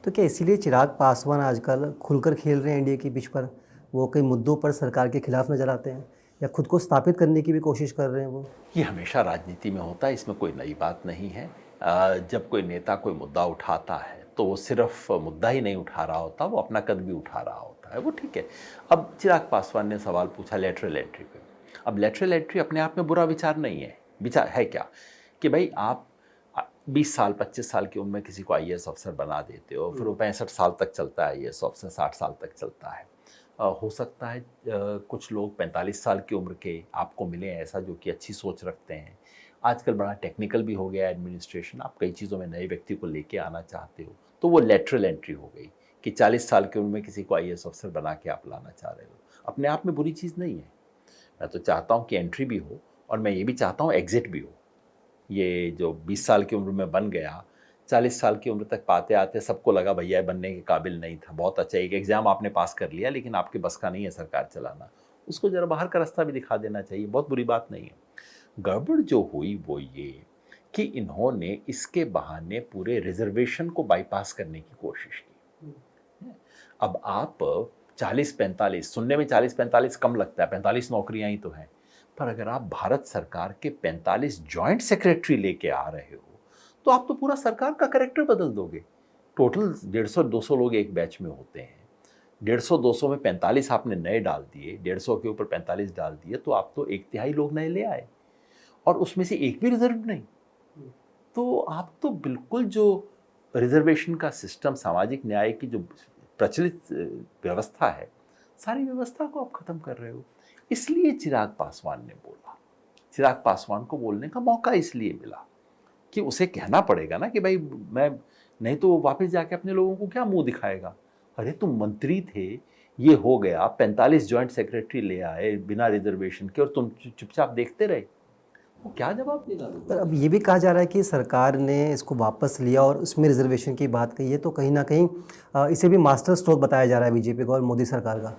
तो क्या इसीलिए चिराग पासवान आजकल खुलकर खेल रहे हैं इंडिया की पिच पर? वो कई मुद्दों पर सरकार के खिलाफ नज़र आते हैं या खुद को स्थापित करने की भी कोशिश कर रहे हैं वो? ये हमेशा राजनीति में होता है, इसमें कोई नई बात नहीं है। जब कोई नेता कोई मुद्दा उठाता है तो वो सिर्फ मुद्दा ही नहीं उठा रहा होता, वो अपना कद भी उठा रहा होता है, वो ठीक है। अब चिराग पासवान ने सवाल पूछा लेटरल एंट्री पे। अब लेटरल एंट्री अपने आप में बुरा विचार नहीं है। विचार है क्या कि भाई आप 20 साल 25 साल की उम्र में किसी को आईएएस अफसर बना देते हो, फिर वो 65 साल तक चलता है आईएएस अफसर, 60 साल तक चलता है। हो सकता है कुछ लोग 45 साल की उम्र के आपको मिले ऐसा जो कि अच्छी सोच रखते हैं। आजकल बड़ा टेक्निकल भी हो गया है एडमिनिस्ट्रेशन, आप कई चीज़ों में नए व्यक्ति को लेके आना चाहते हो, तो वो लेटरल एंट्री हो गई कि 40 साल की उम्र में किसी को आईएएस अफसर बना के आप लाना चाह रहे हो। अपने आप में बुरी चीज़ नहीं है। मैं तो चाहता हूँ कि एंट्री भी हो और मैं ये भी चाहता हूँ एग्ज़िट भी हो। ये जो 20 साल की उम्र में बन गया, 40 साल की उम्र तक पाते आते सबको लगा भैया बनने के काबिल नहीं था, बहुत अच्छा एक एग्ज़ाम आपने पास कर लिया लेकिन आपके बस का नहीं है सरकार चलाना, उसको ज़रा बाहर का रास्ता भी दिखा देना चाहिए, बहुत बुरी बात नहीं है। गड़बड़ जो हुई वो ये कि इन्होंने इसके बहाने पूरे रिजर्वेशन को बाईपास करने की कोशिश की। अब आप 40-45, सुनने में 40-45 कम लगता है, 45 नौकरियां ही तो हैं, पर अगर आप भारत सरकार के 45 जॉइंट सेक्रेटरी लेके आ रहे हो तो आप तो पूरा सरकार का कैरेक्टर बदल दोगे। टोटल 150-200 लोग एक बैच में होते हैं, 150-200 में 45 आपने नए डाल दिए, 150 के ऊपर 45 डाल दिए, तो आप तो 1/3 लोग नए ले आए और उसमें से एक भी रिजर्व नहीं। तो आप तो बिल्कुल जो रिजर्वेशन का सिस्टम, सामाजिक न्याय की जो प्रचलित व्यवस्था है, सारी व्यवस्था को आप ख़त्म कर रहे हो। इसलिए चिराग पासवान ने बोला, चिराग पासवान को बोलने का मौका इसलिए मिला कि उसे कहना पड़ेगा ना कि भाई मैं, नहीं तो वो वापस जाके अपने लोगों को क्या मुंह दिखाएगा। अरे तुम मंत्री थे, ये हो गया, 45 जॉइंट सेक्रेटरी ले आए बिना रिजर्वेशन के और तुम चुपचाप देखते रहे, वो क्या जवाब देगा। पर अब ये भी कहा जा रहा है कि सरकार ने इसको वापस लिया और उसमें रिजर्वेशन की बात कही है, तो कहीं ना कहीं इसे भी मास्टर स्ट्रोक बताया जा रहा है बीजेपी का और मोदी सरकार का।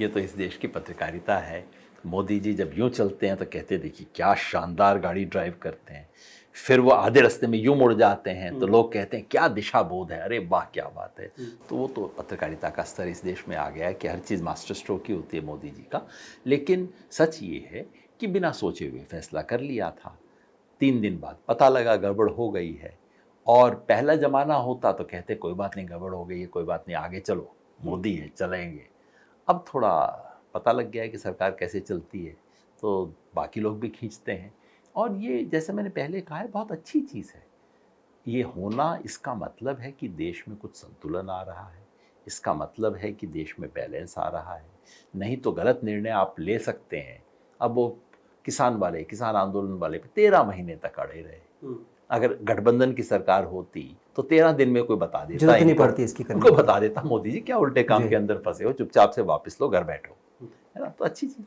ये तो इस देश की पत्रकारिता है। मोदी जी जब यूँ चलते हैं तो कहते हैं देखिए क्या शानदार गाड़ी ड्राइव करते हैं, फिर वो आधे रास्ते में यूँ मुड़ जाते हैं तो लोग कहते हैं क्या दिशा बोध है, अरे वाह क्या बात है। तो वो तो पत्रकारिता का स्तर इस देश में आ गया है कि हर चीज़ मास्टर स्ट्रोक ही होती है मोदी जी का। लेकिन सच ये है कि बिना सोचे हुए फैसला कर लिया था, 3 दिन बाद पता लगा गड़बड़ हो गई है। और पहला ज़माना होता तो कहते कोई बात नहीं, गड़बड़ हो गई है, कोई बात नहीं, आगे चलो, मोदी है चलेंगे। अब थोड़ा पता लग गया है कि सरकार कैसे चलती है, तो बाकी लोग भी खींचते हैं। और ये जैसे मैंने पहले कहा है, बहुत अच्छी चीज़ है ये होना। इसका मतलब है कि देश में कुछ संतुलन आ रहा है, इसका मतलब है कि देश में बैलेंस आ रहा है। नहीं तो गलत निर्णय आप ले सकते हैं। अब वो किसान आंदोलन वाले पे 13 महीने तक अड़े रहे। अगर गठबंधन की सरकार होती तो 13 दिन में कोई बता देता, जरूरत नहीं पड़ती इसकी करने उनको की। बता देता मोदी जी क्या उल्टे काम जी। के अंदर फंसे हो, चुपचाप से वापस लो, घर बैठो, है ना। तो अच्छी चीज़।